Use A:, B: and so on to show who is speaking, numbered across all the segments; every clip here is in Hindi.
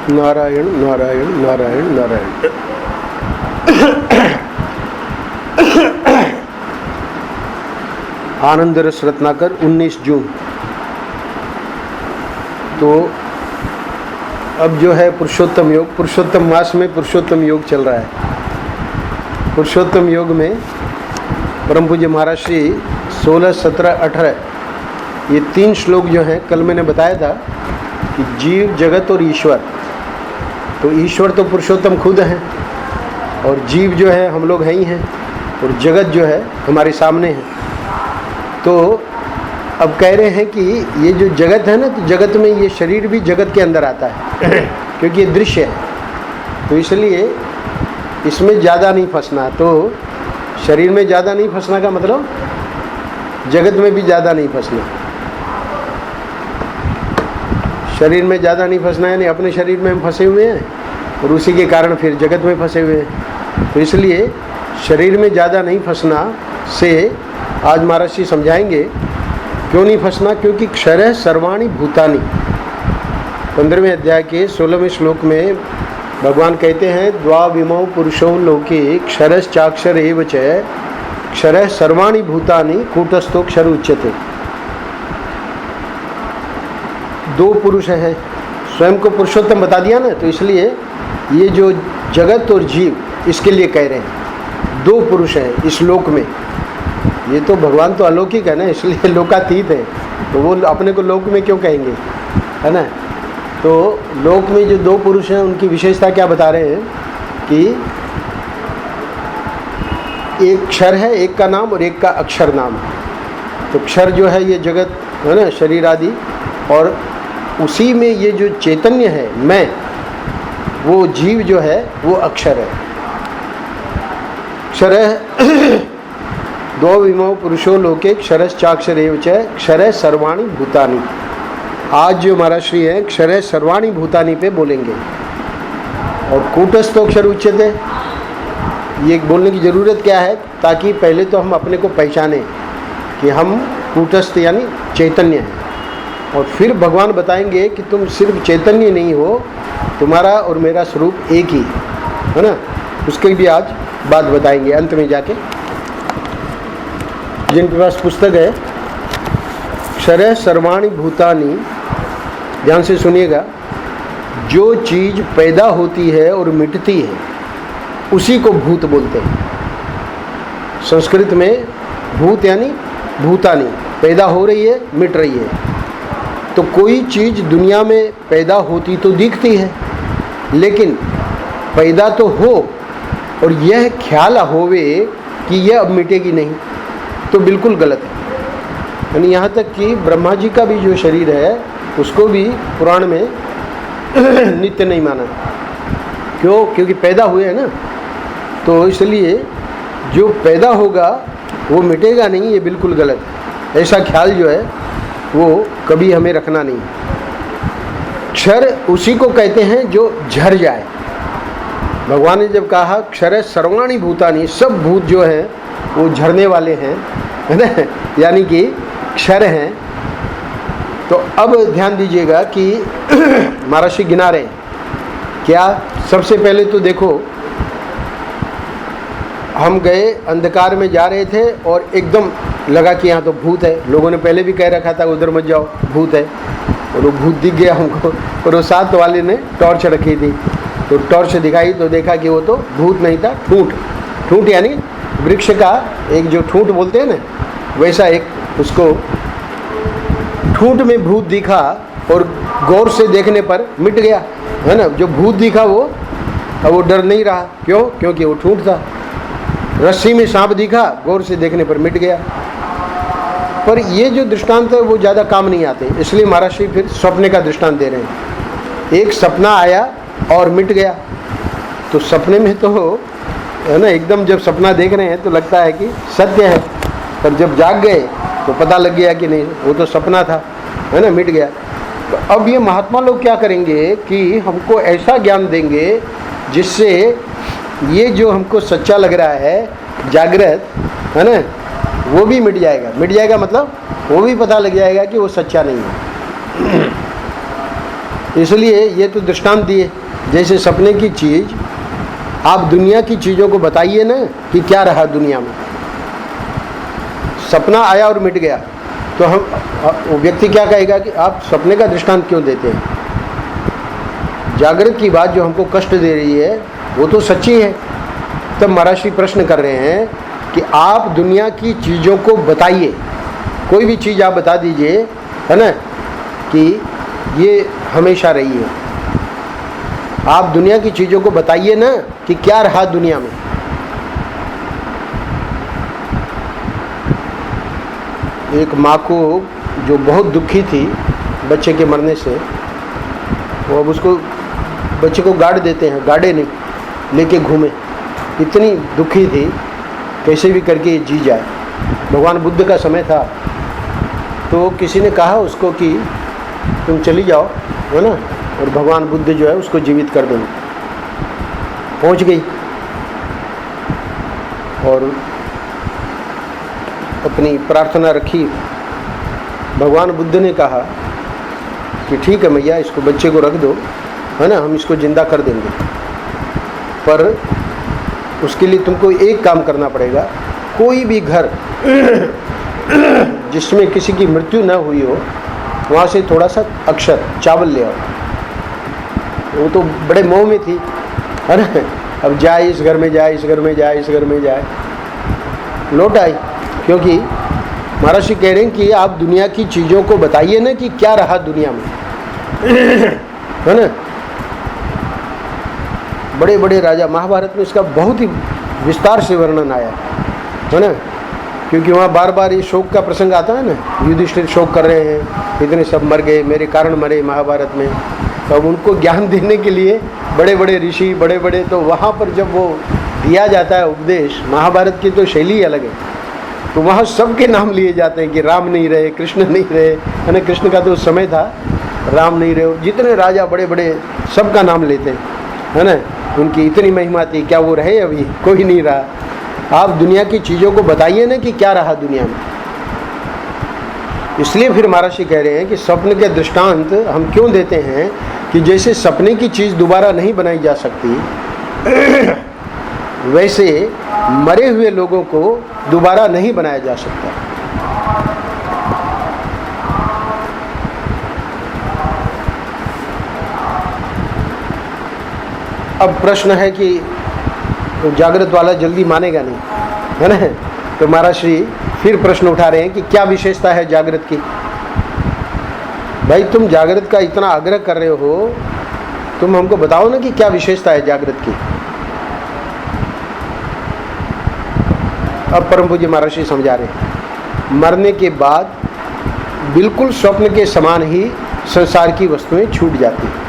A: नारायण नारायण नारायण नारायण। आनंद रस रत्नाकर 19 जून। तो अब जो है पुरुषोत्तम योग, पुरुषोत्तम मास में पुरुषोत्तम योग चल रहा है। पुरुषोत्तम योग में परम पूज्य महाराज श्री 16, 17, 18 ये 3 श्लोक जो हैं, कल मैंने बताया था कि जीव, जगत और ईश्वर। तो ईश्वर तो पुरुषोत्तम खुद हैं, और जीव जो है हम लोग हैं ही हैं, और जगत जो है हमारे सामने है। तो अब कह रहे हैं कि ये जो जगत है ना, तो जगत में ये शरीर भी जगत के अंदर आता है क्योंकि ये दृश्य है, तो इसलिए इसमें ज़्यादा नहीं फंसना। तो शरीर में ज़्यादा नहीं फंसना का मतलब जगत में भी ज़्यादा नहीं फंसना। शरीर में ज़्यादा नहीं फंसना यानी अपने शरीर में हम फंसे हुए हैं और उसी के कारण फिर जगत में फंसे हुए हैं। तो इसलिए शरीर में ज़्यादा नहीं फंसना से आज महाराज जी समझाएंगे क्यों नहीं फंसना। क्योंकि क्षरः सर्वाणि भूतानि 15वें अध्याय के 16वें श्लोक में भगवान कहते हैं, द्वाविमौ पुरुषौ लोके क्षरश्चाक्षर एव च क्षरः सर्वाणि भूतानि कूटस्थो क्षर उच्यते। 2 पुरुष हैं, स्वयं को पुरुषोत्तम बता दिया ना, तो इसलिए ये जो जगत और जीव इसके लिए कह रहे हैं 2 पुरुष हैं इस लोक में। ये तो भगवान तो अलौकिक है ना, इसलिए लोकातीत है, तो वो अपने को लोक में क्यों कहेंगे, है ना। तो लोक में जो 2 पुरुष हैं उनकी विशेषता क्या बता रहे हैं कि एक क्षर है, एक का नाम, और एक का अक्षर नाम। तो क्षर जो है ये जगत है ना, शरीर आदि, और उसी में ये जो चैतन्य है मैं, वो जीव जो है वो अक्षर है। क्षर द्वविमौ पुरुषो लोके क्षरश्चाक्षर एव च क्षरः सर्वाणि भूतानि। आज जो महाराज श्री हैं क्षरः सर्वाणि भूतानि पे बोलेंगे। और कूटस्थोक्षर उच्यते, ये बोलने की ज़रूरत क्या है, ताकि पहले तो हम अपने को पहचानें कि हम कूटस्थ यानी चैतन्य हैं, और फिर भगवान बताएंगे कि तुम सिर्फ चैतन्य नहीं हो, तुम्हारा और मेरा स्वरूप एक ही है ना। उसके भी आज बात बताएंगे अंत में जाके। जिनके पास पुस्तक है क्षरः सर्वाणि भूतानि, ध्यान से सुनिएगा। जो चीज़ पैदा होती है और मिटती है उसी को भूत बोलते हैं। संस्कृत में भूत यानी भूतानि, पैदा हो रही है, मिट रही है। तो कोई चीज़ दुनिया में पैदा होती तो दिखती है, लेकिन पैदा तो हो और यह ख्याल होवे कि यह अब मिटेगी नहीं, तो बिल्कुल गलत है। यानी यहाँ तक कि ब्रह्मा जी का भी जो शरीर है उसको भी पुराण में नित्य नहीं माना। क्यों? क्योंकि पैदा हुए हैं ना, तो इसलिए जो पैदा होगा वो मिटेगा नहीं, ये बिल्कुल गलत है। ऐसा ख्याल जो है वो कभी हमें रखना नहीं। क्षर उसी को कहते हैं जो झर जाए। भगवान ने जब कहा क्षरः सर्वाणि भूतानि, सब भूत जो हैं वो झरने वाले हैं, है ना, यानी कि क्षर हैं। तो अब ध्यान दीजिएगा कि महाराज श्री गिना रहे हैं क्या। सबसे पहले तो देखो, हम गए, अंधकार में जा रहे थे और एकदम लगा कि यहाँ तो भूत है। लोगों ने पहले भी कह रखा था उधर मत जाओ, भूत है, और वो भूत दिख गया हमको। और वो साथ वाले ने टॉर्च रखी थी, तो टॉर्च दिखाई तो देखा कि वो तो भूत नहीं था, ठूंठ। ठूंठ यानी वृक्ष का एक जो ठूंठ बोलते हैं ना, वैसा एक उसको ठूंठ में भूत दिखा, और गौर से देखने पर मिट गया, है ना। जो भूत दिखा वो, अब वो डर नहीं रहा। क्यों? क्योंकि वो ठूंठ था। रस्सी में सांप दिखा, गौर से देखने पर मिट गया। पर ये जो दृष्टांत है वो ज़्यादा काम नहीं आते, इसलिए महाराज श्री फिर सपने का दृष्टांत दे रहे हैं। एक सपना आया और मिट गया। तो सपने में तो है ना, एकदम जब सपना देख रहे हैं तो लगता है कि सत्य है, पर जब जाग गए तो पता लग गया कि नहीं, वो तो सपना था, है ना, मिट गया। तो अब ये महात्मा लोग क्या करेंगे कि हमको ऐसा ज्ञान देंगे जिससे ये जो हमको सच्चा लग रहा है, जागृत, है ना, वो भी मिट जाएगा। मिट जाएगा मतलब वो भी पता लग जाएगा कि वो सच्चा नहीं है। इसलिए ये तो दृष्टांत दिए, जैसे सपने की चीज़, आप दुनिया की चीज़ों को बताइए ना कि क्या रहा दुनिया में। सपना आया और मिट गया, तो हम वो व्यक्ति क्या कहेगा कि आप सपने का दृष्टांत क्यों देते हैं? जागृत की बात जो हमको कष्ट दे रही है वो तो सच्ची है। तब महाराज श्री प्रश्न कर रहे हैं कि आप दुनिया की चीज़ों को बताइए, कोई भी चीज़ आप बता दीजिए, है ना, कि ये हमेशा रही है। आप दुनिया की चीज़ों को बताइए ना कि क्या रहा दुनिया में। एक माँ को जो बहुत दुखी थी बच्चे के मरने से, वो अब उसको बच्चे को गाड़ देते हैं, गाड़े नहीं, लेके घूमे। इतनी दुखी थी, कैसे भी करके जी जाए। भगवान बुद्ध का समय था, तो किसी ने कहा उसको कि तुम चली जाओ, है ना, और भगवान बुद्ध जो है उसको जीवित कर देंगे। पहुंच गई और अपनी प्रार्थना रखी। भगवान बुद्ध ने कहा कि ठीक है मैया, इसको बच्चे को रख दो, है ना, हम इसको जिंदा कर देंगे, पर उसके लिए तुमको एक काम करना पड़ेगा। कोई भी घर जिसमें किसी की मृत्यु न हुई हो, वहाँ से थोड़ा सा अक्षर चावल ले आओ। वो तो बड़े मोह में थी, है ना, अब जाए इस घर में, जाए इस घर में, जाए इस घर में, जाए। लौट आई, क्योंकि महाराज जी कह रहे हैं कि आप दुनिया की चीज़ों को बताइए ना कि क्या रहा दुनिया में, है ना। बड़े बड़े राजा, महाभारत में इसका बहुत ही विस्तार से वर्णन आया, है ना, क्योंकि वहाँ बार बार ये शोक का प्रसंग आता है ना। युधिष्ठिर शोक कर रहे हैं, इतने सब मर गए, मेरे कारण मरे महाभारत में। तो अब उनको ज्ञान देने के लिए बड़े बड़े ऋषि, बड़े बड़े, तो वहाँ पर जब वो दिया जाता है उपदेश, महाभारत की तो शैली अलग है, तो वहाँ सबके नाम लिए जाते हैं कि राम नहीं रहे, कृष्ण नहीं रहे, है ना, कृष्ण का तो उस समय था, राम नहीं रहे, जितने राजा बड़े बड़े सबका नाम लेते हैं, है ना। उनकी इतनी महिमा थी, क्या वो रहे? अभी कोई नहीं रहा। आप दुनिया की चीज़ों को बताइए ना कि क्या रहा दुनिया में। इसलिए फिर महाराज जी कह रहे हैं कि स्वप्न के दृष्टांत हम क्यों देते हैं कि जैसे सपने की चीज़ दोबारा नहीं बनाई जा सकती, वैसे मरे हुए लोगों को दोबारा नहीं बनाया जा सकता। अब प्रश्न है कि तो जागृत वाला जल्दी मानेगा नहीं, है ना। तो महाराज श्री फिर प्रश्न उठा रहे हैं कि क्या विशेषता है जागृत की। भाई तुम जागृत का इतना आग्रह कर रहे हो, तुम हमको बताओ ना कि क्या विशेषता है जागृत की। अब परम पूज्य महाराज श्री समझा रहे हैं, मरने के बाद बिल्कुल स्वप्न के समान ही संसार की वस्तुएं छूट जाती हैं।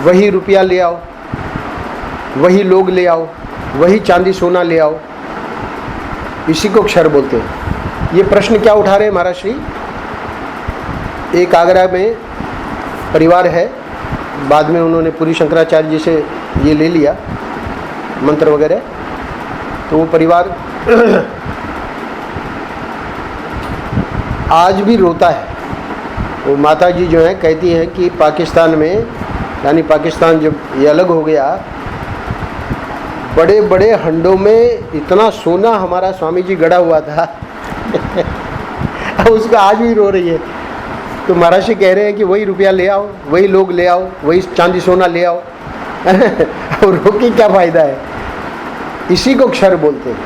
A: वही रुपया ले आओ, वही लोग ले आओ, वही चांदी सोना ले आओ, इसी को क्षर बोलते हैं। ये प्रश्न क्या उठा रहे हैं महाराज श्री? एक आगरा में परिवार है, बाद में उन्होंने पूरी शंकराचार्य जी से ये ले लिया मंत्र वगैरह, तो वो परिवार आज भी रोता है। वो माता जी जो है कहती हैं कि पाकिस्तान में, यानी पाकिस्तान जब ये अलग हो गया, बड़े बड़े हंडों में इतना सोना हमारा स्वामी जी गड़ा हुआ था उसका आज भी रो रही है। तो महाराज जी कह रहे हैं कि वही रुपया ले आओ, वही लोग ले आओ, वही चांदी सोना ले आओ और रो के क्या फायदा है? इसी को क्षर बोलते हैं।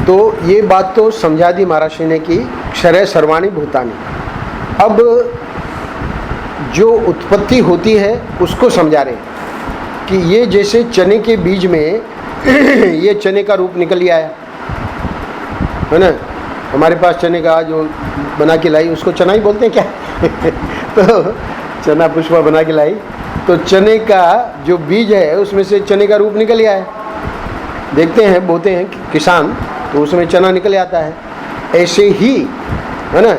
A: तो ये बात तो समझा दी महाराज जी ने कि क्षरे सर्वाणि भूतानि। अब जो उत्पत्ति होती है उसको समझा रहे हैं कि ये जैसे चने के बीज में ये चने का रूप निकल आया, है ना। हमारे पास चने का जो बना के लाई, उसको चना ही बोलते हैं क्या तो चना पुष्पा बना के लाई, तो चने का जो बीज है उसमें से चने का रूप निकल आया। देखते हैं, बोते हैं किसान, तो उसमें चना निकल आता है। ऐसे ही, है ना,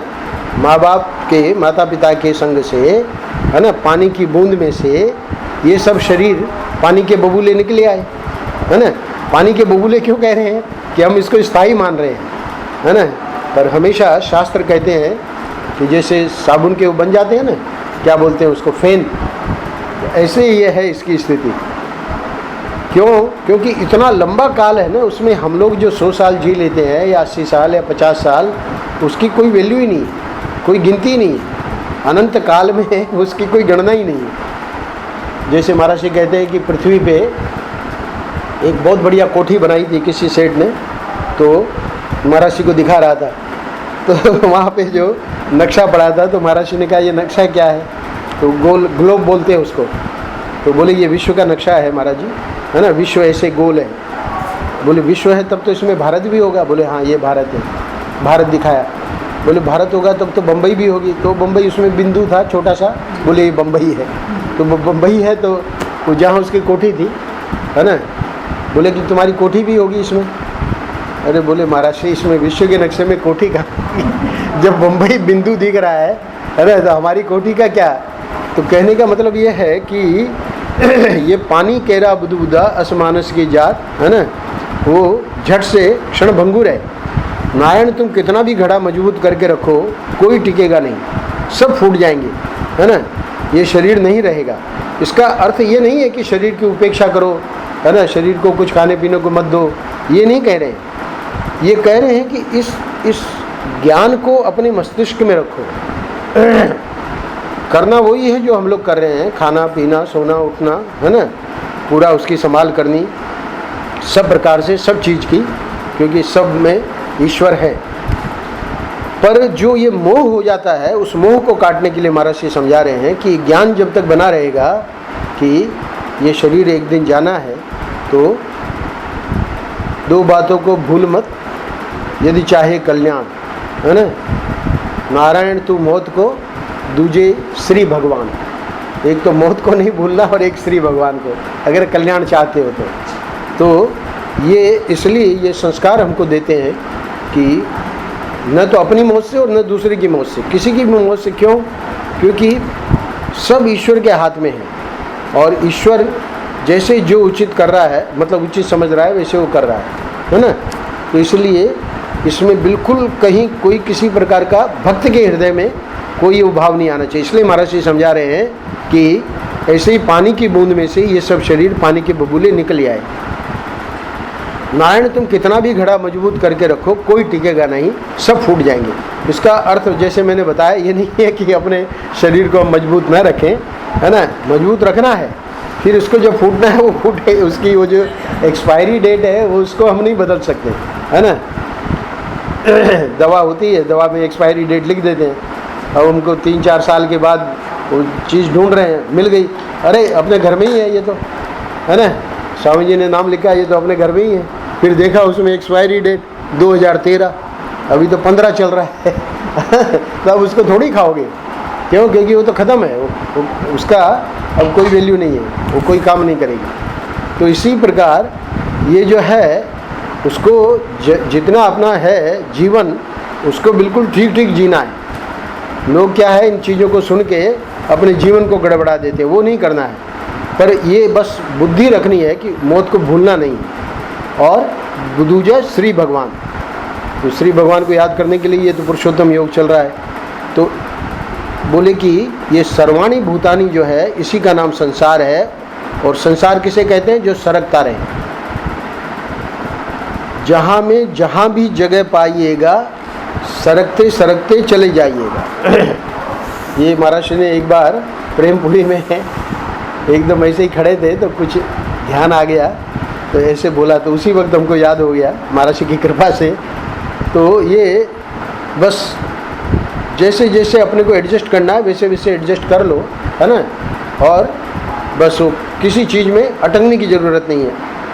A: माँ बाप के, माता पिता के संग से, है ना, पानी की बूंद में से ये सब शरीर पानी के बबूले निकले आए, है ना। पानी के बुलबुले क्यों कह रहे हैं कि हम इसको स्थायी मान रहे हैं, है ना। पर हमेशा शास्त्र कहते हैं कि जैसे साबुन के वो बन जाते हैं ना, क्या बोलते हैं उसको, फेन, ऐसे ही ये है इसकी स्थिति। क्यों? क्योंकि इतना लंबा काल है ना, उसमें हम लोग जो 100 साल जी लेते हैं या 80 साल या 50 साल, उसकी कोई वैल्यू ही नहीं, कोई गिनती नहीं, अनंत काल में उसकी कोई गणना ही नहीं है। जैसे महाराज जी कहते हैं कि पृथ्वी पे एक बहुत बढ़िया कोठी बनाई थी किसी सेठ ने, तो महाराज जी को दिखा रहा था, तो वहाँ पे जो नक्शा पड़ा था, तो महाराज जी ने कहा ये नक्शा क्या है, तो गोल ग्लोब बोलते हैं उसको, तो बोले ये विश्व का नक्शा है महाराज जी, है ना, विश्व ऐसे गोल है। बोले विश्व है तब तो इसमें भारत भी होगा, बोले हाँ ये भारत है, भारत दिखाया। बोले भारत होगा तब तो बम्बई भी होगी, तो बम्बई उसमें बिंदु था छोटा सा, बोले ये बम्बई है, तो बम्बई है तो वो जहाँ उसकी कोठी थी, है ना, बोले कि तुम्हारी कोठी भी होगी इसमें। अरे बोले महाराज जी इसमें विश्व के नक्शे में कोठी कहाँ, जब बम्बई बिंदु दिख रहा है ना, तो हमारी कोठी का क्या। तो कहने का मतलब ये है कि ये पानी केरा बुदबुदा असमानस की जात, है ना, वो झट से क्षण भंगुर है। नारायण तुम कितना भी घड़ा मजबूत करके रखो, कोई टिकेगा नहीं, सब फूट जाएंगे, है ना, ये शरीर नहीं रहेगा। इसका अर्थ ये नहीं है कि शरीर की उपेक्षा करो, है ना, शरीर को कुछ खाने पीने को मत दो, ये नहीं कह रहे हैं। ये कह रहे हैं कि इस ज्ञान को अपने मस्तिष्क में रखो। करना वही है जो हम लोग कर रहे हैं, खाना पीना सोना उठना, है ना, पूरा उसकी संभाल करनी सब प्रकार से, सब चीज़ की, क्योंकि सब में ईश्वर है। पर जो ये मोह हो जाता है, उस मोह को काटने के लिए महाराज जी समझा रहे हैं कि ज्ञान जब तक बना रहेगा कि ये शरीर एक दिन जाना है, तो दो बातों को भूल मत, यदि चाहे कल्याण, है ना, नारायण तू मौत को, दूजे श्री भगवान। एक तो मौत को नहीं भूलना और एक श्री भगवान को, अगर कल्याण चाहते हो तो ये इसलिए ये संस्कार हमको देते हैं कि न तो अपनी मौत से और न दूसरे की मौत से, किसी की भी मौत से। क्यों? क्योंकि सब ईश्वर के हाथ में है, और ईश्वर जैसे जो उचित कर रहा है, मतलब उचित समझ रहा है, वैसे वो कर रहा है ना। तो इसलिए इसमें बिल्कुल कहीं कोई किसी प्रकार का भक्त के हृदय में कोई भाव नहीं आना चाहिए। इसलिए महाराज जी समझा रहे हैं कि ऐसे ही पानी की बूंद में से ये सब शरीर पानी के बबूले निकल आए। नारायण तुम कितना भी घड़ा मजबूत करके रखो, कोई टिकेगा नहीं, सब फूट जाएंगे। इसका अर्थ जैसे मैंने बताया, ये नहीं है कि अपने शरीर को हम मजबूत न रखें, है ना, मजबूत रखना है, फिर उसको जब फूटना है वो फूटे, उसकी वो जो एक्सपायरी डेट है वो उसको हम नहीं बदल सकते, है ना। दवा होती है, दवा में एक्सपायरी डेट लिख देते हैं, अब उनको 3-4 साल के बाद वो चीज़ ढूंढ रहे हैं, मिल गई, अरे अपने घर में ही है ये तो, है ना, स्वामी जी ने नाम लिखा, ये तो अपने घर में ही है। फिर देखा उसमें एक्सपायरी डेट 2013, अभी तो 15 चल रहा है। तो अब उसको थोड़ी खाओगे, क्यों? क्योंकि वो तो ख़त्म है, वो उसका अब कोई वैल्यू नहीं है, वो कोई काम नहीं करेगी। तो इसी प्रकार ये जो है उसको जितना अपना है जीवन, उसको बिल्कुल ठीक ठीक जीना है। लोग क्या है, इन चीज़ों को सुन के अपने जीवन को गड़बड़ा देते हैं, वो नहीं करना है। पर ये बस बुद्धि रखनी है कि मौत को भूलना नहीं है। और दूजा श्री भगवान, तो श्री भगवान को याद करने के लिए ये तो पुरुषोत्तम योग चल रहा है। तो बोले कि ये सर्वाणी भूतानी जो है, इसी का नाम संसार है। और संसार किसे कहते हैं? जो सरकता रहे, जहाँ में जहाँ भी जगह पाइएगा सरकते सरकते चले जाइएगा। ये महाराज ने एक बार प्रेमपुरी में एकदम ऐसे ही खड़े थे, तो कुछ ध्यान आ गया, तो ऐसे बोला, तो उसी वक्त हमको याद हो गया महाराज की कृपा से। तो ये बस जैसे जैसे अपने को एडजस्ट करना है वैसे वैसे एडजस्ट कर लो, है ना। और बस वो किसी चीज़ में अटकने की ज़रूरत नहीं है,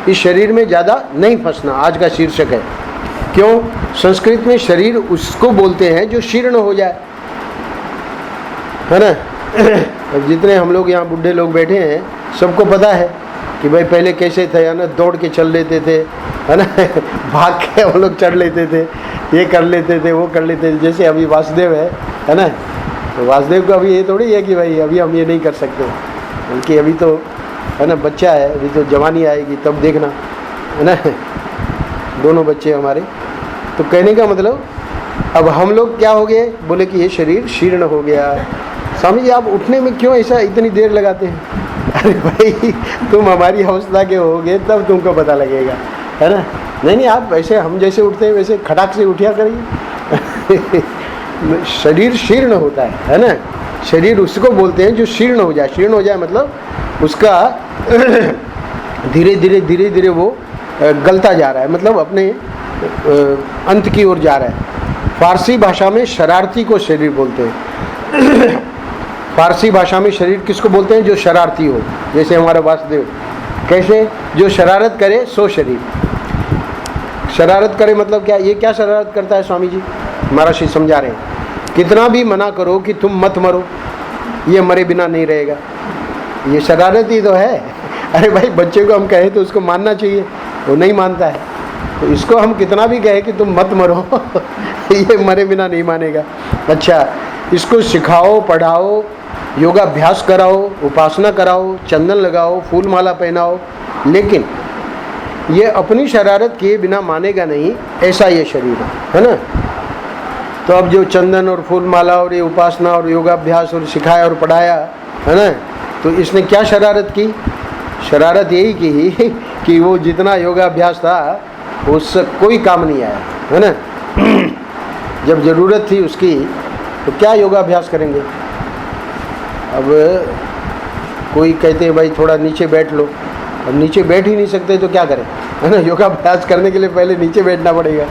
A: इस शरीर में ज़्यादा नहीं फंसना, आज का शीर्षक है। क्यों? संस्कृत में शरीर उसको बोलते हैं जो शीर्ण हो जाए, है ना। अब जितने हम लोग यहाँ बूढ़े लोग बैठे हैं, सबको पता है कि भाई पहले कैसे थे, है ना, दौड़ के चल लेते थे, है ना, भाग के हम लोग चढ़ लेते थे, ये कर लेते थे, वो कर लेते थे। जैसे अभी वासुदेव है ना, तो वासुदेव को अभी ये थोड़ी है कि भाई अभी हम ये नहीं कर सकते, बल्कि अभी तो, है ना, बच्चा है, अभी तो जवानी आएगी तब देखना। है ना, दोनों बच्चे हमारे। तो कहने का मतलब अब हम लोग क्या हो गए, बोले कि ये शरीर शीर्ण हो गया। स्वामी जी आप उठने में क्यों ऐसा इतनी देर लगाते हैं? अरे भाई तुम हमारी अवस्था के होगे तब तुमको पता लगेगा, है ना। नहीं आप ऐसे हम जैसे उठते हैं वैसे खटाक से उठिया करिए। शरीर शीर्ण होता है ना। शरीर उसको बोलते हैं जो शीर्ण हो जाए। शीर्ण हो जाए मतलब उसका धीरे धीरे वो गलता जा रहा है, मतलब अपने अंत की ओर जा रहा है। फारसी भाषा में शरारती को शरीर बोलते हैं। फारसी भाषा में शरीर किसको बोलते हैं? जो शरारती हो, जैसे हमारा वासुदेव। कैसे? जो शरारत करे सो शरीर। शरारत करे मतलब क्या? ये क्या शरारत करता है स्वामी जी? महाराज श्री समझा रहे हैं, कितना भी मना करो कि तुम मत मरो, ये मरे बिना नहीं रहेगा, ये शरारत ही तो है। अरे भाई बच्चे को हम कहे तो उसको मानना चाहिए, वो नहीं मानता है। तो इसको हम कितना भी कहे कि तुम मत मरो, ये मरे बिना नहीं मानेगा। अच्छा, इसको सिखाओ, पढ़ाओ, योगाभ्यास कराओ, उपासना कराओ, चंदन लगाओ, फूल माला पहनाओ, लेकिन ये अपनी शरारत किए बिना मानेगा नहीं। ऐसा ये शरीर है ना। तो अब जो चंदन और फूल माला और ये उपासना और योगाभ्यास और सिखाया और पढ़ाया, है ना, तो इसने क्या शरारत की? शरारत यही की कि वो जितना योगाभ्यास था उससे कोई काम नहीं आया, है ना। जब ज़रूरत थी उसकी तो क्या योगाभ्यास करेंगे? अब कोई कहते हैं भाई थोड़ा नीचे बैठ लो, अब नीचे बैठ ही नहीं सकते तो क्या करें, है ना। योगाभ्यास करने के लिए पहले नीचे बैठना पड़ेगा।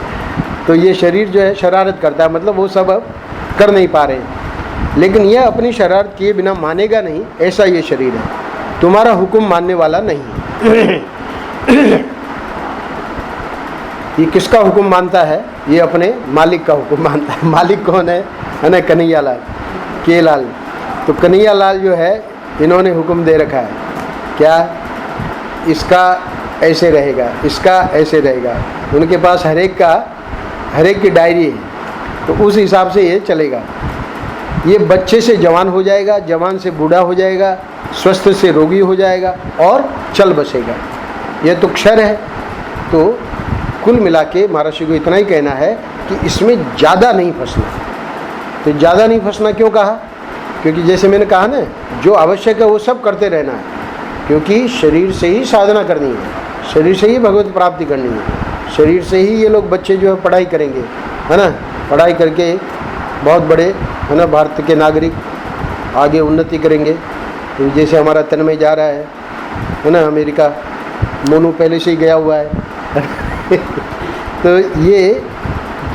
A: तो ये शरीर जो है शरारत करता है, मतलब वो सब अब कर नहीं पा रहे हैं। लेकिन यह अपनी शरारत किए बिना मानेगा नहीं, ऐसा ये शरीर है। तुम्हारा हुक्म मानने वाला नहीं। ये किसका हुक्म मानता है? ये अपने मालिक का हुक्म मानता है। मालिक कौन है ना? कन्हैया लाल, के लाल। तो कन्हैया लाल जो है, इन्होंने हुक्म दे रखा है क्या? इसका ऐसे रहेगा, इसका ऐसे रहेगा। उनके पास हर एक की डायरी है, तो उस हिसाब से ये चलेगा। ये बच्चे से जवान हो जाएगा, जवान से बूढ़ा हो जाएगा, स्वस्थ से रोगी हो जाएगा और चल बसेगा। यह तो क्षर है। तो कुल मिला के महाराज श्री को इतना ही कहना है कि इसमें ज़्यादा नहीं फंसना। तो ज़्यादा नहीं फंसना क्यों कहा? क्योंकि जैसे मैंने कहा ना, जो आवश्यक है वो सब करते रहना है, क्योंकि शरीर से ही साधना करनी है, शरीर से ही भगवत प्राप्ति करनी है, शरीर से ही ये लोग बच्चे जो है पढ़ाई करेंगे, है ना। पढ़ाई करके बहुत बड़े, है ना, भारत के नागरिक आगे उन्नति करेंगे। तो जैसे हमारा तन्मय जा रहा है ना अमेरिका, मोनू पहले से ही गया हुआ है। तो ये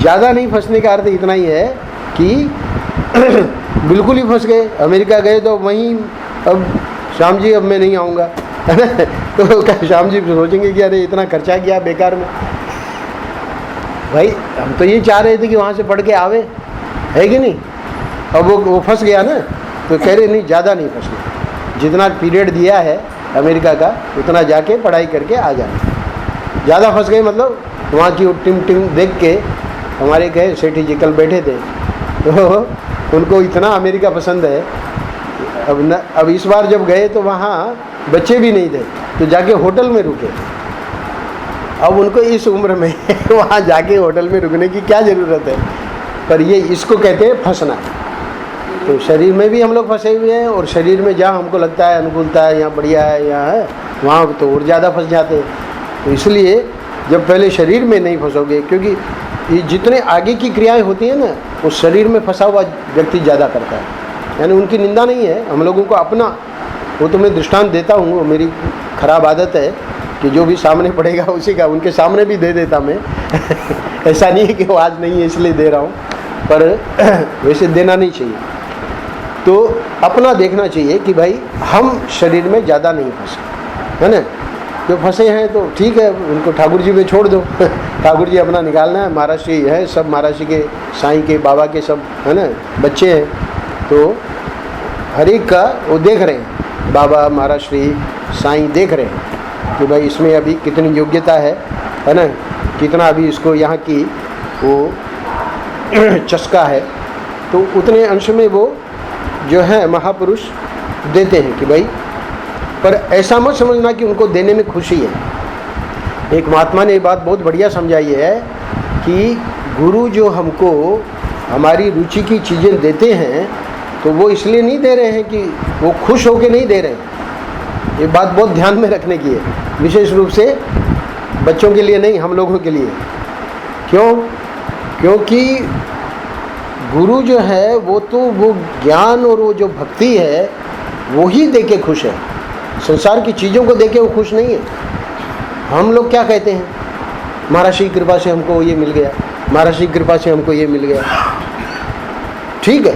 A: ज़्यादा नहीं फंसने का अर्थ इतना ही है कि बिल्कुल ही फंस गए। अमेरिका गए तो वहीं अब श्याम जी अब मैं नहीं आऊँगा, है ना। तो क्या श्याम जी सोचेंगे कि अरे इतना खर्चा किया बेकार में। भाई हम तो ये चाह रहे थे कि वहाँ से पढ़ के आवे, है कि नहीं। अब वो फंस गया ना, तो कह रहे नहीं ज़्यादा नहीं फंसना, जितना पीरियड दिया है अमेरिका का उतना जाके पढ़ाई करके आ जाना। ज़्यादा फंस गए मतलब वहाँ की टिम देख के हमारे कहे सेठी जी कल बैठे थे, तो उनको इतना अमेरिका पसंद है। अब इस बार जब गए तो वहाँ बच्चे भी नहीं थे, तो जाके होटल में रुके। अब उनको इस उम्र में वहाँ जाके होटल में रुकने की क्या ज़रूरत है? पर ये इसको कहते हैं फंसना। तो शरीर में भी हम लोग फंसे हुए हैं, और शरीर में जहाँ हमको लगता है अनुकूलता है, यहाँ बढ़िया है, यहाँ है, वहाँ तो और ज़्यादा फंस जाते हैं। तो इसलिए जब पहले शरीर में नहीं फंसोगे, क्योंकि ये जितने आगे की क्रियाएं होती हैं ना, वो शरीर में फंसा हुआ व्यक्ति ज़्यादा करता है। यानी उनकी निंदा नहीं है, हम लोगों को अपना, वो तो मैं दृष्टांत देता हूँ, मेरी खराब आदत है कि जो भी सामने पड़ेगा उसी का उनके सामने भी दे देता मैं। ऐसा नहीं है कि वो आज नहीं है इसलिए दे रहा हूँ, पर वैसे देना नहीं चाहिए। तो अपना देखना चाहिए कि भाई हम शरीर में ज़्यादा नहीं फंसे, है ना। जो फंसे हैं तो ठीक है, उनको ठाकुर जी पे छोड़ दो। ठाकुर जी अपना निकालना है। महाराज श्री है, सब महाराज श्री के, साईं के, बाबा के सब, है ना, बच्चे हैं। तो हर एक का वो देख रहे हैं, बाबा, महाराज श्री, साईं देख रहे हैं कि भाई इसमें अभी कितनी योग्यता है ना, कितना अभी इसको यहाँ की वो चस्का है। तो उतने अंश में वो जो है महापुरुष देते हैं कि भाई, पर ऐसा मत समझना कि उनको देने में खुशी है। एक महात्मा ने ये बात बहुत बढ़िया समझाई है कि गुरु जो हमको हमारी रुचि की चीज़ें देते हैं तो वो इसलिए नहीं दे रहे हैं कि वो खुश होके नहीं दे रहे हैं। ये बात बहुत ध्यान में रखने की है, विशेष रूप से बच्चों के लिए नहीं, हम लोगों के लिए। क्यों? क्योंकि गुरु जो है वो तो वो ज्ञान और वो जो भक्ति है वो ही दे के खुश है, संसार की चीज़ों को दे के वो खुश नहीं है। हम लोग क्या कहते हैं, महाराज की कृपा से हमको ये मिल गया, महाराज की कृपा से हमको ये मिल गया। ठीक है,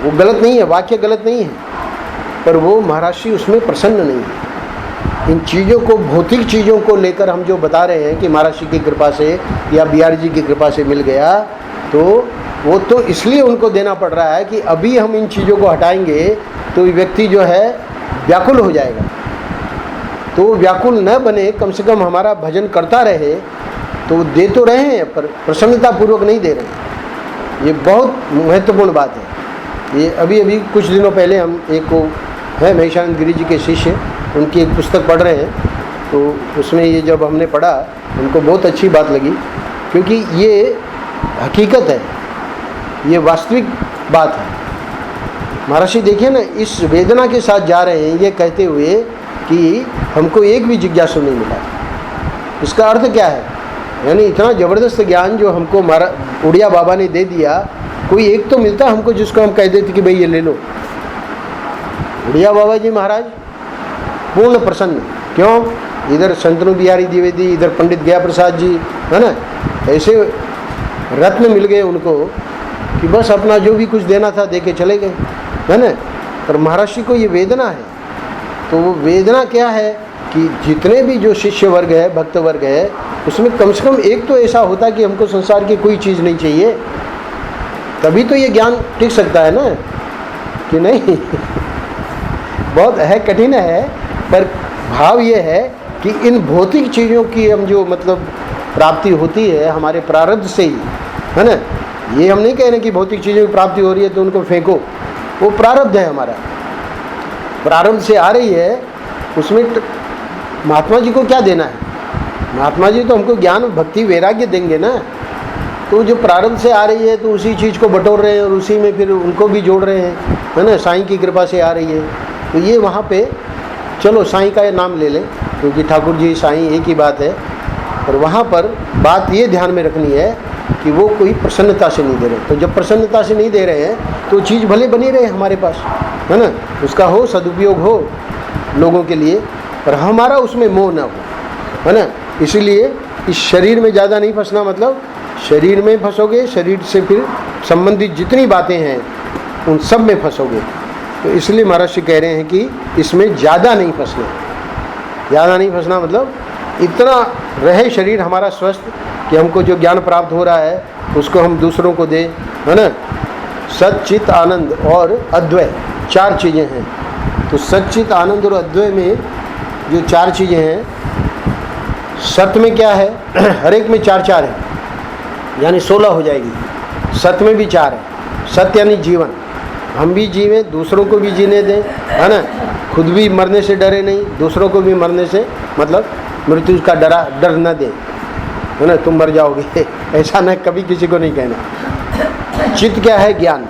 A: वो गलत नहीं है, वाक्य गलत नहीं है, पर वो महाराज जी उसमें प्रसन्न नहीं है। इन चीज़ों को, भौतिक चीज़ों को लेकर हम जो बता रहे हैं कि महाराज जी की कृपा से या बिहारी जी की कृपा से मिल गया, तो वो तो इसलिए उनको देना पड़ रहा है कि अभी हम इन चीज़ों को हटाएंगे तो व्यक्ति जो है व्याकुल हो जाएगा। तो व्याकुल न बने, कम से कम हमारा भजन करता रहे। तो दे तो रहे हैं पर प्रसन्नतापूर्वक नहीं दे रहे। ये बहुत महत्वपूर्ण बात है। ये अभी अभी कुछ दिनों पहले हम एक को है महेशानंद गिरी जी के शिष्य, उनकी एक पुस्तक पढ़ रहे हैं, तो उसमें ये जब हमने पढ़ा उनको बहुत अच्छी बात लगी, क्योंकि ये हकीकत है, ये वास्तविक बात है। महर्षि देखिए ना, इस वेदना के साथ जा रहे हैं ये कहते हुए कि हमको एक भी जिज्ञासु नहीं मिला। इसका अर्थ क्या है? यानी इतना ज़बरदस्त ज्ञान जो हमको उड़िया बाबा ने दे दिया, कोई एक तो मिलता हमको जिसको हम कह देते कि भाई ये ले लो। उड़िया बाबा जी महाराज पूर्ण प्रसन्न। क्यों? इधर शंतनु बिहारी द्विवेदी, इधर पंडित गया प्रसाद जी, है ना, ऐसे रत्न मिल गए उनको कि बस अपना जो भी कुछ देना था दे के चले गए, है ना। पर महर्षि को ये वेदना है। तो वो वेदना क्या है कि जितने भी जो शिष्य वर्ग है, भक्त वर्ग है, उसमें कम से कम एक तो ऐसा होता कि हमको संसार की कोई चीज़ नहीं चाहिए, तभी तो ये ज्ञान टिक सकता है ना, कि नहीं। बहुत है, कठिन है, पर भाव ये है कि इन भौतिक चीज़ों की हम जो मतलब प्राप्ति होती है हमारे प्रारब्ध से ही, है ना। ये हम नहीं कह रहे कि भौतिक चीज़ों की प्राप्ति हो रही है तो उनको फेंको, वो प्रारब्ध है हमारा, प्रारब्ध से आ रही है। उसमें महात्मा जी को क्या देना है? महात्मा जी तो हमको ज्ञान, भक्ति, वैराग्य देंगे ना। तो जो प्रारब्ध से आ रही है तो उसी चीज़ को बटोर रहे हैं और उसी में फिर उनको भी जोड़ रहे हैं, है ना। साईं की कृपा से आ रही है तो ये वहाँ पे चलो साईं का नाम ले लें, क्योंकि ठाकुर जी साईं एक ही बात है। पर वहाँ पर बात ये ध्यान में रखनी है कि वो कोई प्रसन्नता से नहीं दे रहे। तो जब प्रसन्नता से नहीं दे रहे हैं तो चीज़ भले बनी रहे हमारे पास, है ना, उसका हो सदुपयोग हो लोगों के लिए, पर हमारा उसमें मोह ना हो, है ना। इसीलिए इस शरीर में ज़्यादा नहीं फंसना, मतलब शरीर में फंसोगे, शरीर से फिर संबंधित जितनी बातें हैं उन सब में फंसोगे। तो इसलिए महर्षि कह रहे हैं कि इसमें ज़्यादा नहीं फंसना। ज़्यादा नहीं फंसना मतलब इतना रहे शरीर हमारा स्वस्थ कि हमको जो ज्ञान प्राप्त हो रहा है उसको हम दूसरों को दें, है ना। सच्चित, आनंद और अद्वय, चार चीज़ें हैं। तो सच्चित, आनंद और अद्वय में जो चार चीज़ें हैं, सत्य में क्या है, हर एक में चार चार है, यानी 16 हो जाएगी। सत्य में भी चार है। सत्य यानी जीवन, हम भी जीवें, दूसरों को भी जीने दें, है ना। खुद भी मरने से डरे नहीं, दूसरों को भी मरने से मतलब मृत्यु का डर न दें, है ना। तुम मर जाओगे ऐसा न कभी किसी को नहीं कहना। चित्त क्या है? ज्ञान।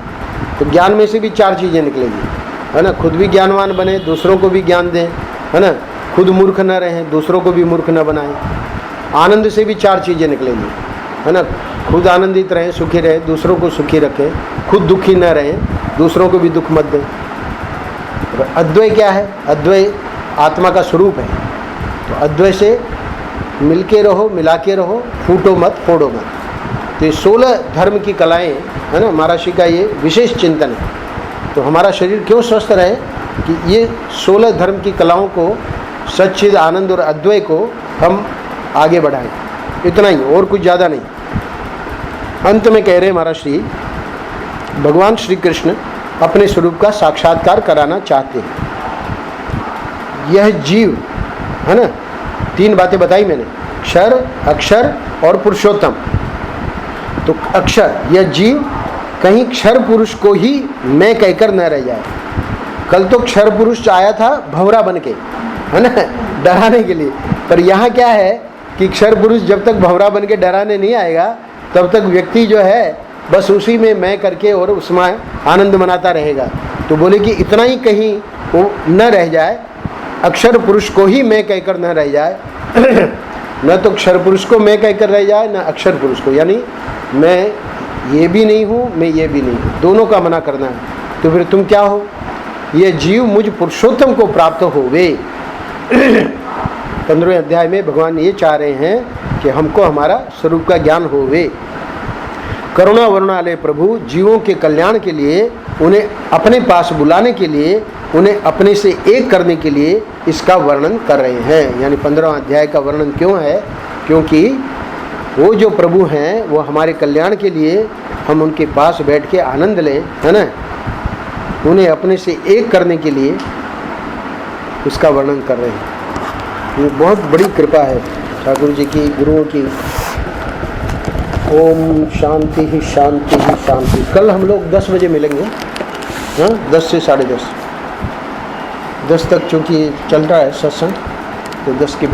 A: तो ज्ञान में से भी चार चीज़ें निकलेगी, है ना। खुद भी ज्ञानवान बने, दूसरों को भी ज्ञान दें, है ना। खुद मूर्ख न रहें, दूसरों को भी मूर्ख न बनाएं। आनंद से भी चार चीज़ें निकलेंगी, है ना। खुद आनंदित रहें, सुखी रहें, दूसरों को सुखी रखें। खुद दुखी न रहें, दूसरों को भी दुख मत दें। अद्वय क्या है? अद्वय आत्मा का स्वरूप है। तो अद्वय से मिलके रहो, मिला के रहो, फूटो मत, फोड़ो मत। तो ये 16 धर्म की कलाएँ, है ना, महर्षि का ये विशेष चिंतन है। तो हमारा शरीर क्यों स्वस्थ रहे कि ये 16 धर्म की कलाओं को, सच्चिद, आनंद और अद्वय को हम आगे बढ़ाएं। इतना ही, और कुछ ज़्यादा नहीं। अंत में कह रहे हैं महाराज श्री, भगवान श्री कृष्ण अपने स्वरूप का साक्षात्कार कराना चाहते हैं। यह जीव, है ना, तीन बातें बताई मैंने, क्षर, अक्षर और पुरुषोत्तम। तो अक्षर, यह जीव कहीं क्षर पुरुष को ही मैं कहकर न रह जाए। कल तो क्षर पुरुष आया था भंवरा बन के, है ना, डराने के लिए। पर यहाँ क्या है कि क्षर पुरुष जब तक भंवरा बन के डराने नहीं आएगा तब तक व्यक्ति जो है बस उसी में मैं करके और उसमें आनंद मनाता रहेगा। तो बोले कि इतना ही कहीं वो न रह जाए, अक्षर पुरुष को ही मैं कहकर न रह जाए न तो क्षर पुरुष को मैं कहकर रह जाए न अक्षर पुरुष को, यानी मैं ये भी नहीं हूँ मैं ये भी नहीं हूँ, दोनों का मना करना है। तो फिर तुम क्या हो? ये जीव मुझ पुरुषोत्तम को प्राप्त होवे। 15वें अध्याय में भगवान ये चाह रहे हैं कि हमको हमारा स्वरूप का ज्ञान होवे। करुणा वरुणालय प्रभु जीवों के कल्याण के लिए, उन्हें अपने पास बुलाने के लिए, उन्हें अपने से एक करने के लिए इसका वर्णन कर रहे हैं। यानी 15वां अध्याय का वर्णन क्यों है? क्योंकि वो जो प्रभु हैं वो हमारे कल्याण के लिए हम उनके पास बैठ के आनंद लें, है ना, उन्हें अपने से एक करने के लिए उसका वर्णन कर रहे हैं। ये बहुत बड़ी कृपा है ठाकुर जी की, गुरुओं की। ओम शांति ही शांति ही शांति। कल हम लोग 10 बजे मिलेंगे, हाँ, 10 से 10:30, 10 तक चूँकि चल रहा है सत्संग, तो 10 के बाद